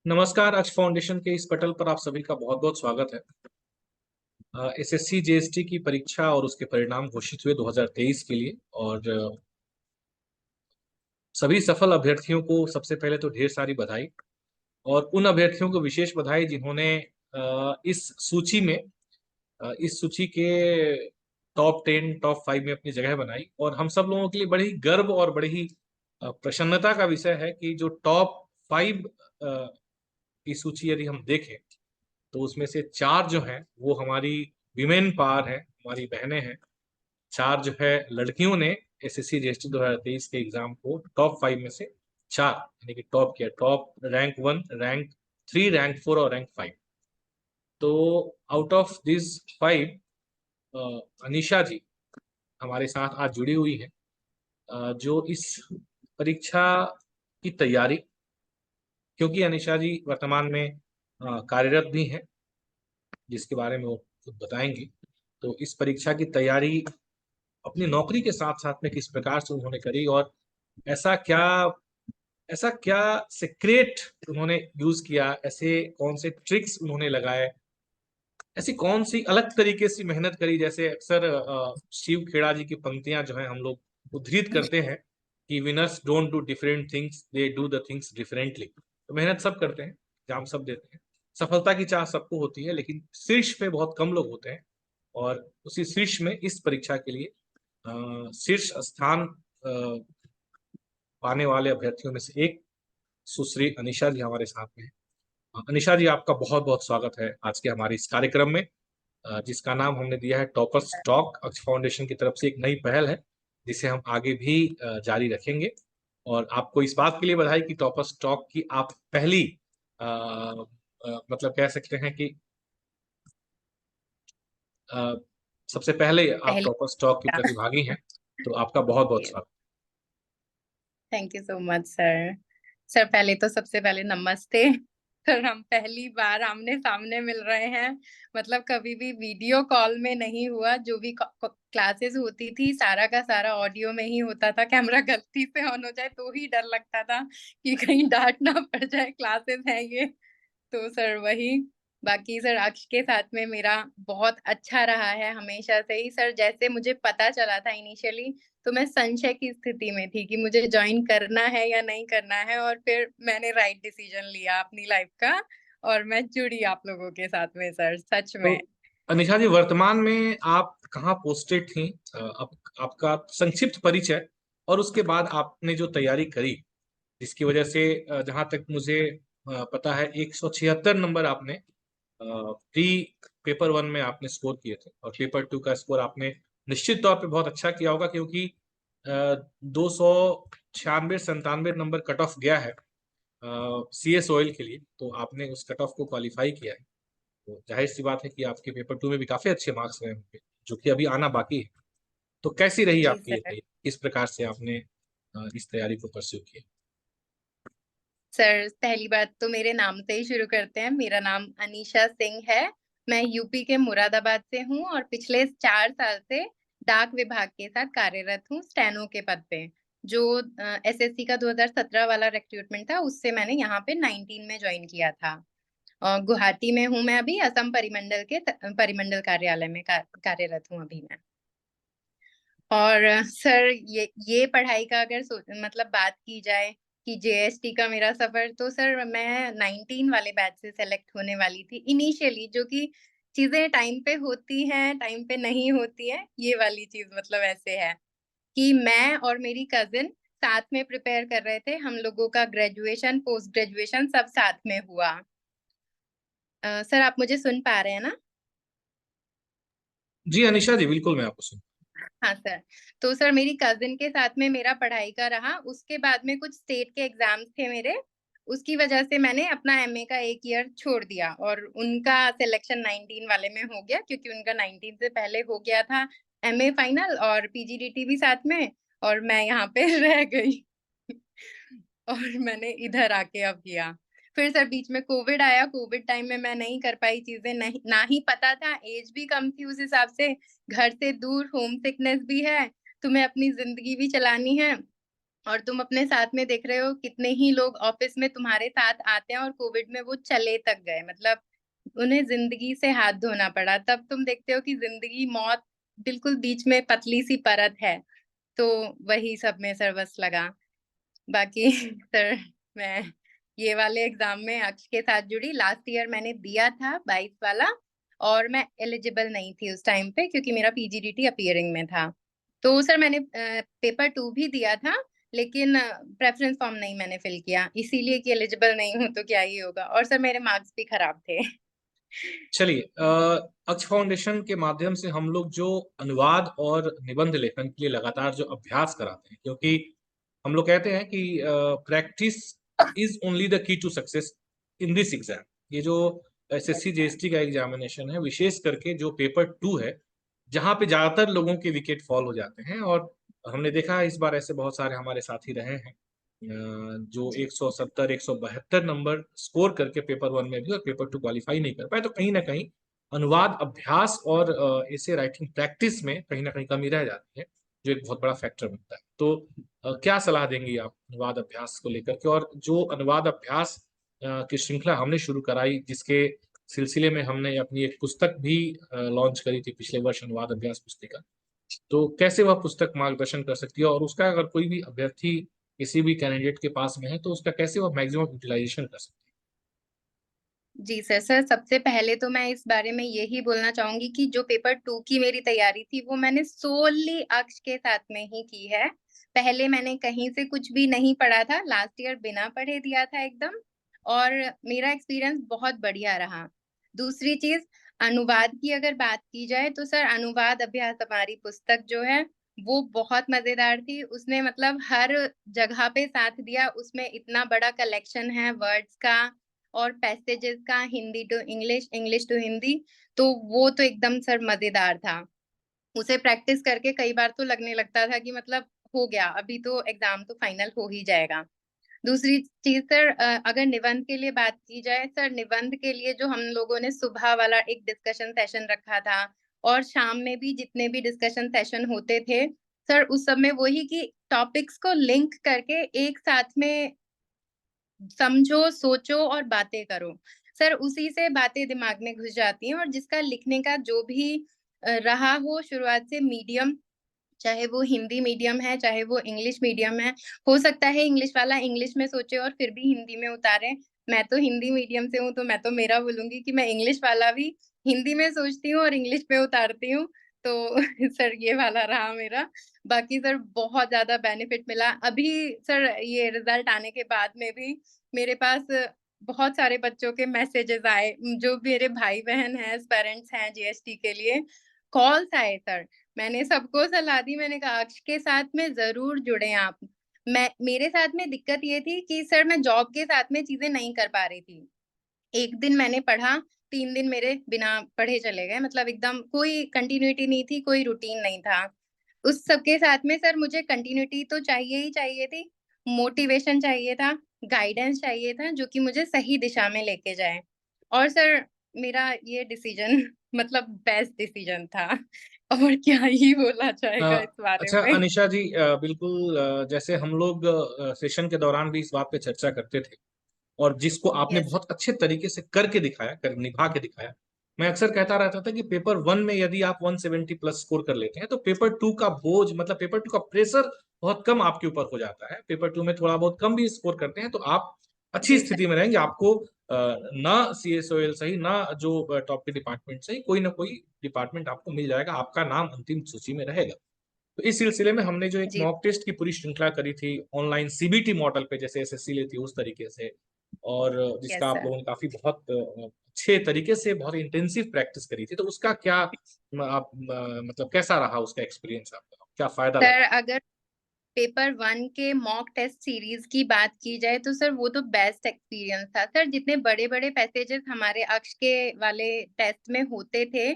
नमस्कार। अक्ष फाउंडेशन के इस पटल पर आप सभी का बहुत बहुत स्वागत है। एसएससी जेएसटी की परीक्षा और उसके परिणाम घोषित हुए 2023 के लिए और सभी सफल अभ्यर्थियों को सबसे पहले तो ढेर सारी बधाई। और उन अभ्यर्थियों को विशेष बधाई जिन्होंने इस सूची के टॉप 10 टॉप 5 में अपनी जगह बनाई। और हम सब लोगों के लिए बड़ी ही गर्व और बड़ी ही प्रसन्नता का विषय है कि जो टॉप 5 की सूची यदि हम देखें तो उसमें से 4 जो हैं वो हमारी विमेन पावर है, हमारी बहनें हैं। 4 जो है लड़कियों ने एसएससी जीएसटी 2023 के एग्जाम को टॉप 5 में से 4 यानी कि टॉप किया। टॉप रैंक 1, रैंक 3, रैंक 4 और रैंक 5। तो आउट ऑफ दिस 5 अनिशा जी हमारे साथ आज जुड़ी हुई है, जो इस परीक्षा की तैयारी, क्योंकि अनिशा जी वर्तमान में कार्यरत भी हैं जिसके बारे में वो खुद बताएंगी। तो इस परीक्षा की तैयारी अपनी नौकरी के साथ साथ में किस प्रकार से उन्होंने करी और ऐसा क्या ऐसा क्या सीक्रेट उन्होंने यूज किया, ऐसे कौन से ट्रिक्स उन्होंने लगाए, ऐसी कौन सी अलग तरीके से मेहनत करी। जैसे अक्सर शिव खेड़ा जी की पंक्तियां जो है हम लोग उद्धृत करते हैं कि winners don't do different things, they do the things differently. तो मेहनत सब करते हैं, एग्जाम सब देते हैं, सफलता की चाह सबको होती है, लेकिन शीर्ष पे बहुत कम लोग होते हैं। और उसी शीर्ष में इस परीक्षा के लिए शीर्ष स्थान पाने वाले अभ्यर्थियों में से एक सुश्री अनिशा जी हमारे साथ में हैं। अनिशा जी, आपका बहुत बहुत स्वागत है आज के हमारे इस कार्यक्रम में, जिसका नाम हमने दिया है टॉपर्स टॉक। अक्ष फाउंडेशन की तरफ से एक नई पहल है जिसे हम आगे भी जारी रखेंगे। और आपको इस बात के लिए बधाई कि टॉपर्स टॉक की आप पहली मतलब कह सकते हैं कि अ, सबसे पहले आप पहली टॉपर्स टॉक की प्रतिभागी हैं। तो आपका बहुत बहुत स्वागत। Thank you so much sir. Sir पहले तो सबसे पहले नमस्ते। सर हम पहली बार आमने सामने मिल रहे हैं। मतलब कभी भी वीडियो कॉल में नहीं हुआ। जो भी क्लासेस होती थी सारा का सारा ऑडियो में ही होता था। कैमरा गलती से ऑन हो जाए तो ही डर लगता था कि कहीं डांट ना पड़ जाए, क्लासेस है ये। तो सर वही, बाकी सर अक्ष के साथ में मेरा बहुत अच्छा रहा है हमेशा से ही। सर जैसे मुझे पता चला था इनिशियली तो मैं संशय की स्थिति में थी कि मुझे ज्वाइन करना है या नहीं करना है, और फिर मैंने राइट डिसीजन लिया अपनी लाइफ का और मैं जुड़ी आप लोगों के साथ में सर, सच तो में। अनिशा जी, वर्तमान में आप कहाँ पोस्टेड थी? अब आपका संक्षिप्त परिचय और उसके बाद आपने जो तैयारी करी जिसकी वजह से जहां तक मुझे पता है 176 नंबर आपने प्री पेपर 1 में आपने स्कोर किए थे, और पेपर 2 का स्कोर आपने निश्चित तौर पे बहुत अच्छा किया होगा, क्योंकि 296-97 नंबर कट ऑफ गया है सीएस ऑयल के लिए। तो आपने उस कट ऑफ को क्वालिफाई किया है। तो जाहिर सी बात है कि आपके पेपर 2 में भी काफी अच्छे मार्क्स रहे होंगे, जो कि अभी आना बाकी है। तो कैसी रही जी आपकी ये सर। तैयारी, किस प्रकार से आपने इस तैयारी को परस्यू किया? सर पहली बात तो मेरे नाम से ही शुरू करते हैं। मेरा नाम अनीशा सिंह है। मैं यूपी के मुरादाबाद से हूँ और पिछले 4 साल से डाक विभाग के साथ कार्यरत हूँ स्टेनो के पद पे। जो एसएससी का 2017 वाला रिक्रूटमेंट था उससे मैंने यहाँ पे 19 में ज्वाइन किया था। गुवाहाटी में हूँ मैं अभी, असम परिमंडल के परिमंडल कार्यालय में कार्यरत हूँ अभी मैं। और सर ये पढ़ाई का अगर मतलब बात की जाए कि जेएसटी का मेरा सफर, तो सर मैं 19 वाले बैच से सेलेक्ट होने वाली थी इनिशियली। जो कि चीजें टाइम पे होती हैं, टाइम पे नहीं होती है, ये वाली चीज मतलब ऐसे है कि मैं और मेरी कजिन साथ में प्रिपेयर कर रहे थे। हम लोगों का ग्रेजुएशन पोस्ट ग्रेजुएशन सब साथ में हुआ। सर आप मुझे सुन पा रहे हैं ना? जी अनिशा जी, बिल्कुल मैं आपको सुन। हाँ सर। तो सर मेरी कजिन के साथ में मेरा पढ़ाई का रहा। उसके बाद में कुछ स्टेट के एग्जाम्स थे मेरे, उसकी वजह से मैंने अपना एमए का 1 ईयर छोड़ दिया और उनका सिलेक्शन 19 वाले में हो गया, क्योंकि उनका 19 से पहले हो गया था एमए फाइनल और पीजीडीटी भी साथ में, और मैं यहाँ पे रह गई। और मैंने इधर आके अब किया। फिर सर बीच में कोविड आया। कोविड टाइम में मैं नहीं कर पाई चीजें, नहीं ना ही पता था, एज भी कम थी उस हिसाब से, घर से दूर, होम सिकनेस भी है, तुम्हें अपनी जिंदगी भी चलानी है। और तुम अपने साथ में देख रहे हो कितने ही लोग ऑफिस में तुम्हारे साथ आते हैं और कोविड में वो चले तक गए, मतलब उन्हें जिंदगी से हाथ धोना पड़ा। तब तुम देखते हो कि जिंदगी मौत बिल्कुल बीच में पतली सी परत है। तो वही सब में सर बस लगा। बाकी सर मैं ये वाले एग्जाम में अक्ष के साथ जुड़ी। लास्ट ईयर मैंने दिया था 22 वाला, और मैं एलिजिबल नहीं थी उस टाइम पे क्योंकि मेरा पीजीडीटी अपीयरिंग में था। तो सर मैंने पेपर 2 भी दिया था, लेकिन प्रेफरेंस फॉर्म नहीं मैंने फिल किया, इसीलिए कि एलिजिबल नहीं हूँ तो क्या ही होगा। और सर मेरे मार्क्स भी खराब थे। चलिए, अक्ष फाउंडेशन के माध्यम से हम लोग जो अनुवाद और निबंध लेखन के लिए लगातार जो अभ्यास कराते हैं, क्योंकि हम लोग कहते हैं कि practice is only the key to success in this exam. ये जो एसएससी जीएसटी का एग्जामिनेशन है, विशेष करके जो पेपर 2 है, जहाँ पे ज्यादातर लोगों के विकेट फॉल हो जाते हैं, और हमने देखा है इस बार ऐसे बहुत सारे हमारे साथी रहे हैं जो जी 170 172 नंबर स्कोर करके पेपर 1 में भी और पेपर 2 क्वालिफाई नहीं कर पाए। तो कहीं ना कहीं अनुवाद अभ्यास और ऐसे राइटिंग प्रैक्टिस में कहीं ना कहीं कमी रह जाती है, जो एक बहुत बड़ा फैक्टर बनता है। तो क्या सलाह देंगी आप अनुवाद अभ्यास को लेकर के? और जो अनुवाद अभ्यास की श्रृंखला हमने शुरू कराई, जिसके सिलसिले में हमने अपनी एक पुस्तक भी लॉन्च करी थी पिछले वर्ष, अनुवाद अभ्यास पुस्तिका, तो कैसे वह पुस्तक मार्गदर्शन कर सकती है? और उसका अगर कोई भी अभ्यर्थी किसी भी कैंडिडेट के पास में है, तो उसका कैसे वह मैक्सिमम यूटिलाइजेशन कर सकती जी सर। सर सबसे पहले तो मैं इस बारे में यही बोलना चाहूंगी कि जो पेपर 2 की मेरी तैयारी थी वो मैंने सोली अक्ष के साथ में ही की है। पहले मैंने कहीं से कुछ भी नहीं पढ़ा था, लास्ट ईयर बिना पढ़े दिया था एकदम, और मेरा एक्सपीरियंस बहुत बढ़िया रहा। दूसरी चीज, अनुवाद की अगर बात की जाए तो सर अनुवाद अभ्यास हमारी पुस्तक जो है वो बहुत मजेदार थी। उसने मतलब हर जगह पे साथ दिया। उसमें इतना बड़ा कलेक्शन है वर्ड्स का और पैसेजेस का, Hindi to English, English to Hindi. तो वो तो एकदम सर मजेदार था। उसे प्रैक्टिस करके कई बार तो लगने लगता था कि मतलब हो गया, अभी तो एग्जाम तो फाइनल हो ही जाएगा। दूसरी चीज सर, अगर निबंध के लिए बात की जाए, सर निबंध के लिए जो हम लोगों ने सुबह वाला एक डिस्कशन सेशन रखा था और शाम में भी जितने भी डिस्कशन सेशन होते थे, सर उस सब में वही कि टॉपिक्स को लिंक करके एक साथ में समझो, सोचो और बातें करो। सर उसी से बातें दिमाग में घुस जाती हैं। और जिसका लिखने का जो भी रहा हो शुरुआत से मीडियम, चाहे वो हिंदी मीडियम है चाहे वो इंग्लिश मीडियम है, हो सकता है इंग्लिश वाला इंग्लिश में सोचे और फिर भी हिंदी में उतारे। मैं तो हिंदी मीडियम से हूँ तो मैं तो मेरा बोलूंगी कि मैं इंग्लिश वाला भी हिंदी में सोचती हूँ और इंग्लिश में उतारती हूँ। तो सर ये वाला रहा मेरा। बाकी सर बहुत ज्यादा बेनिफिट मिला। अभी सर ये रिजल्ट आने के बाद में भी मेरे पास बहुत सारे बच्चों के मैसेजेस आए, जो मेरे भाई बहन हैं, पेरेंट्स हैं जीएसटी के लिए, कॉल्स आए सर। मैंने सबको सलाह दी, मैंने कहा अक्ष के साथ में जरूर जुड़े आप। मैं मेरे साथ में दिक्कत ये थी कि सर मैं जॉब के साथ में चीजें नहीं कर पा रही थी। एक दिन मैंने पढ़ा, 3 दिन मेरे बिना पढ़े चले गए, मतलब एकदम कोई कंटिन्यूटी नहीं थी, कोई रूटीन नहीं था। उस सबके साथ में सर मुझे कंटिन्यूटी तो चाहिए ही चाहिए थी, मोटिवेशन चाहिए था, गाइडेंस चाहिए था जो कि मुझे सही दिशा में लेके जाए। और सर मेरा ये डिसीजन मतलब बेस्ट डिसीजन था। और क्या ही बोला जाएगा इस बारे अच्छा में। अनिशा जी, बिल्कुल जैसे हम लोग सेशन के दौरान भी इस बात पे चर्चा करते थे, और जिसको आपने यस बहुत अच्छे तरीके से करके दिखाया, निभा के दिखाया। मैं अक्सर कहता रहता था कि पेपर 1 में यदि आप 170 प्लस स्कोर कर लेते हैं, तो पेपर 2 का बोझ, मतलब पेपर 2 का प्रेशर बहुत कम आपके ऊपर हो जाता है। पेपर 2 में थोड़ा बहुत कम भी स्कोर करते हैं तो आप अच्छी जी सर। स्थिति में रहेंगे। आपको ना सीएसओएल सही, ना जो टॉप के डिपार्टमेंट सही, कोई ना कोई डिपार्टमेंट आपको मिल जाएगा, आपका नाम अंतिम सूची में रहेगा। तो इस सिलसिले में हमने जो एक जी मॉक टेस्ट की पूरी श्रृंखला करी थी ऑनलाइन सीबीटी मॉडल पे, जैसे एसएससी लेती है उस तरीके से, और जिसका यस आप सर। लोगों ने काफी बहुत अच्छे तरीके से बहुत इंटेंसिव प्रैक्टिस करी थी, तो उसका क्या आप मतलब कैसा रहा उसका एक्सपीरियंस आपका, क्या फायदा लगा? सर अगर पेपर 1 के मॉक टेस्ट सीरीज की बात की जाए तो सर वो तो बेस्ट एक्सपीरियंस था सर। जितने बड़े बड़े पैसेजेस हमारे अक्ष के वाले टेस्ट में होते थे,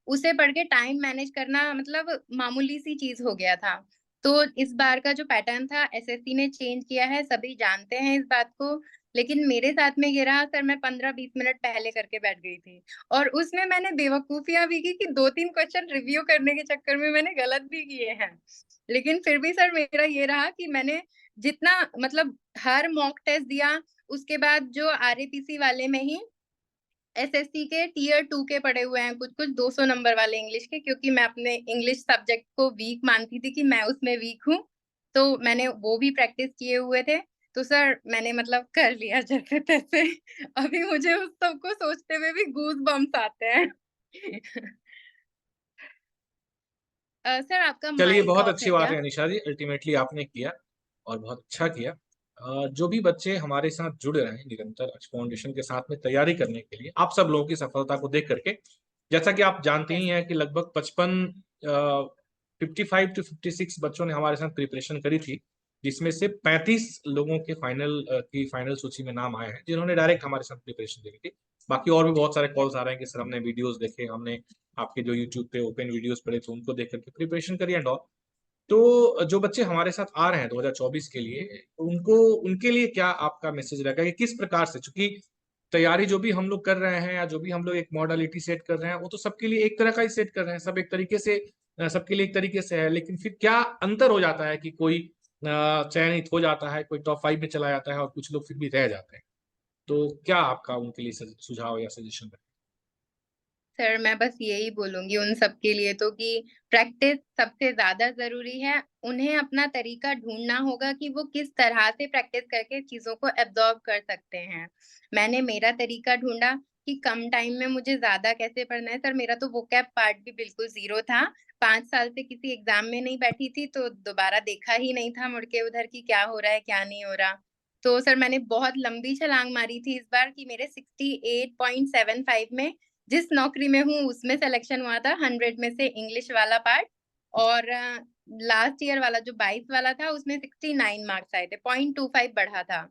उसे पढ़ के टाइम मैनेज करना मतलब मामूली सी चीज हो गया था। तो इस बार का जो पैटर्न था एसएससी ने चेंज किया है, सभी जानते हैं इस बात को। लेकिन मेरे साथ में ये रहा सर, मैं 15-20 मिनट पहले करके बैठ गई थी, और उसमें मैंने बेवकूफियां भी की कि 2-3 क्वेश्चन रिव्यू करने के चक्कर में मैंने गलत भी किए हैं। लेकिन फिर भी सर मेरा ये रहा कि मैंने जितना मतलब हर मॉक टेस्ट दिया, उसके बाद जो आरएपीसी वाले में ही एसएससी के टियर 2 के पढ़े हुए हैं कुछ-कुछ 200 नंबर वाले इंग्लिश के, क्योंकि मैं अपने इंग्लिश सब्जेक्ट को वीक मानती थी कि मैं उसमें वीक हूँ, तो मैंने वो भी प्रैक्टिस किए हुए थे। तो सर मैंने मतलब कर लिया जैसे-तैसे। अभी मुझे उस सब को सोचते हुए भी गूज़ बम्प्स आते हैं। सर आपका चलिए, माइक बहुत ऑफ अच्छी है बात क्या? है अनिशा जी, अल्टीमेटली आपने किया और बहुत अच्छा किया। जो भी बच्चे हमारे साथ जुड़ रहे हैं निरंतर आज फाउंडेशन के साथ में तैयारी करने के लिए, आप सब लोगों की सफलता को देख करके, जैसा कि आप जानते यस ही हैं कि लगभग 55 टू 56 बच्चों ने हमारे साथ प्रिपरेशन करी थी, जिसमें से 35 लोगों के फाइनल सूची में नाम आए हैं जिन्होंने डायरेक्ट हमारे साथ प्रिपरेशन करी थी। बाकी और भी बहुत सारे कॉल्स आ रहे हैं कि सर हमने वीडियोस देखे, हमने आपके जो यूट्यूब पे ओपन वीडियोस पड़े थे उनको देख करके प्रिपरेशन करी एंड ऑल। तो जो बच्चे हमारे साथ आ रहे हैं 2024 के लिए, उनको उनके लिए क्या आपका मैसेज रहेगा कि किस प्रकार से, चूंकि तैयारी जो भी हम लोग कर रहे हैं या जो भी हम लोग एक मॉडलिटी सेट कर रहे हैं वो तो सबके लिए एक तरह का ही सेट कर रहे हैं, सब एक तरीके से सबके लिए एक तरीके से है, लेकिन फिर क्या अंतर हो जाता है कि कोई चयनित हो जाता है, कोई टॉप 5 में चला जाता है और कुछ लोग फिर भी रह जाते हैं। तो क्या आपका उनके लिए सुझाव या सजेशन है? सर मैं बस यही बोलूँगी उन सब के लिए तो कि प्रैक्टिस सबसे ज़्यादा ज़रूरी है। उन्हें अपना तरीका ढूँढना होगा कि वो किस तरह से प्रैक्टिस करके चीज़ों को एब्ज़ॉर्ब कर सकते हैं। मैंने मेरा तरीका ढूँढा कि कम टाइम में मुझे ज़्यादा कैसे पढ़ना है। सर मेरा तो वोकैब पार्ट भी बिल्कुल ज़ीरो था। 5 साल से किसी एग्ज़ाम में नहीं बैठी थी, तो दोबारा देखा ही नहीं था मुड़ के उधर कि क्या हो रहा है, क्या नहीं हो रहा। तो सर मैंने बहुत लंबी छलांग मारी थी इस बार कि मेरे 68.75 में जिस नौकरी में हूँ उसमें सिलेक्शन हुआ था 100 में से इंग्लिश वाला पार्ट, और लास्ट ईयर वाला जो 22 वाला था उसमें 69 मार्क्स आए थे, 0.25 बढ़ा था।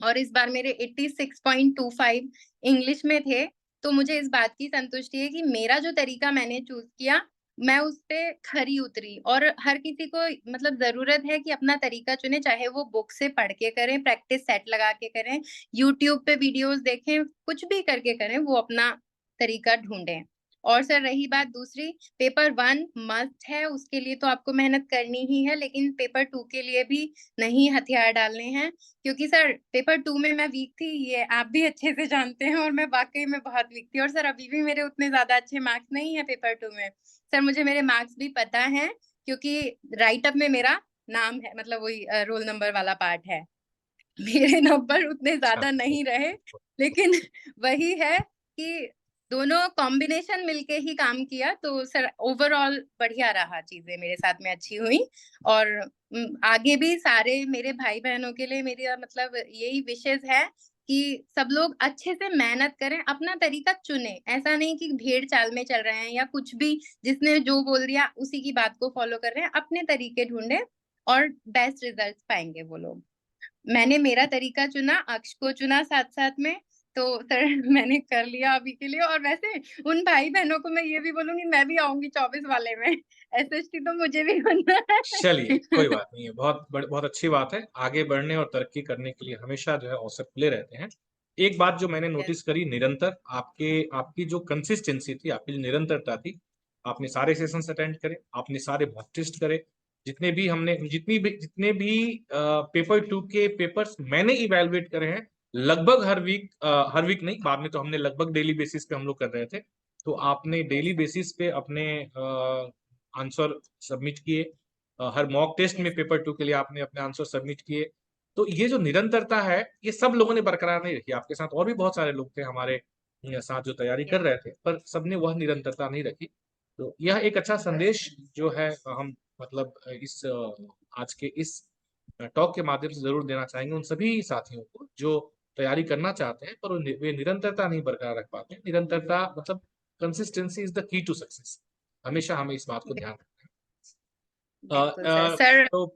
और इस बार मेरे 86.25 इंग्लिश में थे, तो मुझे इस बात की संतुष्टि है कि मेरा जो तरीका मैंने चूज़ किया, मैं उस पे खरी उतरी। और हर किसी को मतलब ज़रूरत है कि अपना तरीका चुने, चाहे वो बुक से पढ़ के करें, प्रैक्टिस सेट लगा के करें, यूट्यूब पे वीडियोज़ देखें, कुछ भी करके करें, वो अपना तरीका ढूँढें। और सर रही बात दूसरी, पेपर 1 मस्ट है, उसके लिए तो आपको मेहनत करनी ही है, लेकिन पेपर 2 के लिए भी नहीं हथियार डालने हैं। क्योंकि सर पेपर 2 में मैं वीक थी, ये आप भी अच्छे से जानते हैं, और मैं वाक़ई में बहुत वीक थी, और सर अभी भी मेरे उतने ज़्यादा अच्छे मार्क्स नहीं हैं पेपर 2 में। सर मुझे मेरे मार्क्स भी पता हैं, क्योंकि राइट अप में मेरा नाम है, मतलब वही रोल नंबर वाला पार्ट है। मेरे नंबर उतने अच्छा। ज़्यादा नहीं रहे, लेकिन वही है कि दोनों कॉम्बिनेशन मिलके ही काम किया, तो सर ओवरऑल बढ़िया रहा, चीज़ें मेरे साथ में अच्छी हुई। और आगे भी सारे मेरे भाई-बहनों के लिए मेरा मतलब यही विशेज़ है कि सब लोग अच्छे से मेहनत करें, अपना तरीका चुनें। ऐसा नहीं कि भेड़-चाल में चल रहे हैं या कुछ भी जिसने जो बोल दिया उसी की बात को फ़ॉलो कर रहे हैं, अपने तरीके ढूँढें और बेस्ट रिज़ल्ट्स पाएँगे वो लोग। मैंने मेरा तरीका चुना, अक्ष को चुना साथ-साथ में, तो सर मैंने कर लिया अभी के लिए। और वैसे उन भाई-बहनों को मैं ये भी बोलूँगी, मैं भी आऊँगी 24 वाले में, एसएसटी तो मुझे भी बनना चलिए, कोई है। बात नहीं है, बहुत अच्छी बात है। आगे बढ़ने और तरक्की करने के लिए हमेशा जो है अवसर खुले रहते हैं। एक बात जो मैंने यस, नोटिस करी, निरंतर आपकी जो कंसिस्टेंसी थी, आपकी जो निरंतरता थी, आपने सारे सेशंस अटेंड करे, आपने सारे मॉक टेस्ट करे, जितने भी पेपर 2 के पेपर्स मैंने इवैल्यूएट करे हैं, लगभग हर वीक नहीं, बाद में तो हमने लगभग डेली बेसिस पे हम लोग कर रहे थे। तो आपने यस डेली सर, बेसिस पे अपने आंसर सबमिट किए, हर मॉक टेस्ट में यस पेपर 2 के लिए आपने अपने आंसर सबमिट किए। तो ये जो निरंतरता है, ये सब लोगों ने बरकरार नहीं रखी। आपके साथ और भी बहुत सारे लोग थे हमारे साथ जो तैयारी कर यस रहे थे, पर सबने वह निरंतरता नहीं रखी। तो यह एक अच्छा संदेश जो है हम मतलब आज के इस टॉक के माध्यम से जरूर देना चाहेंगे उन सभी साथियों को जो तैयारी करना चाहते हैं पर वे निरंतरता नहीं बरकरार रख पाते। निरंतरता मतलब consistency is the key to success. हमेशा हमें इस बात को यस, ध्यान बिल्कुल सर। रखना है। सर तो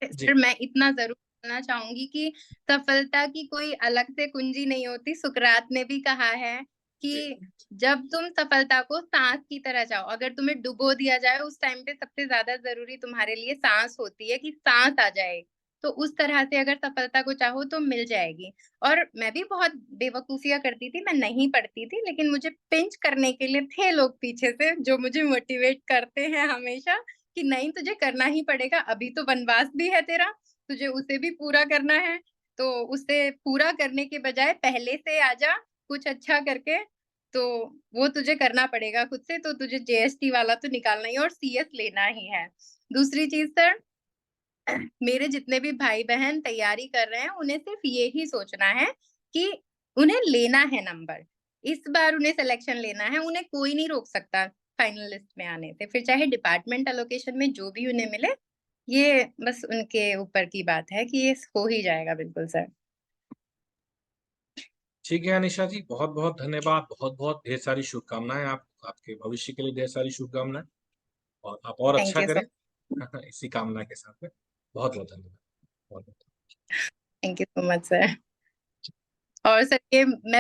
सर जी। मैं इतना ज़रूर बोलना चाहूँगी कि सफलता की कोई अलग से कुंजी नहीं होती। सुकरात ने भी कहा है जी। कि जब तुम सफलता को साँस की तरह चाहो, अगर तुम्हें डुबो दिया जाए उस टाइम पे सबसे ज़्यादा ज़रूरी तुम्हारे लिए साँस होती है कि साँस आ जाए। तो उस तरह से अगर सफलता को चाहो तो मिल जाएगी। और मैं भी बहुत बेवकूफ़ियाँ करती थी, मैं नहीं पढ़ती थी, लेकिन मुझे पिंच करने के लिए थे लोग पीछे से जो मुझे मोटिवेट करते हैं हमेशा कि नहीं तुझे करना ही पड़ेगा, अभी तो वनवास भी है तेरा, तुझे उसे भी पूरा करना है, तो उसे पूरा करने के बजाय पहले से आजा कुछ अच्छा करके, तो वो तुझे करना पड़ेगा खुद से। तो तुझे जीएसटी वाला तो निकालना ही है और सीएस लेना ही है। दूसरी चीज सर, मेरे जितने भी भाई बहन तैयारी कर रहे हैं उन्हें सिर्फ ये ही सोचना है कि उन्हें लेना है नंबर, इस बार उन्हें सिलेक्शन लेना है, उन्हें कोई नहीं रोक सकता फाइनल लिस्ट में आने से, फिर चाहे डिपार्टमेंट एलोकेशन में जो भी उन्हें मिले, ये बस उनके ऊपर की बात है कि ये हो ही जाएगा बिल्कुल सर। ठीक है अनिशा जी, बहुत बहुत धन्यवाद, बहुत बहुत ढेर सारी शुभकामनाएं, आपके भविष्य के लिए ढेर सारी शुभकामनाएं, और आप और थैंक अच्छा यू करें। सो इसी कामना के साथ में बहुत बहुत धन्यवाद। बहुत बहुत thank you so much sir. और सर ये मैं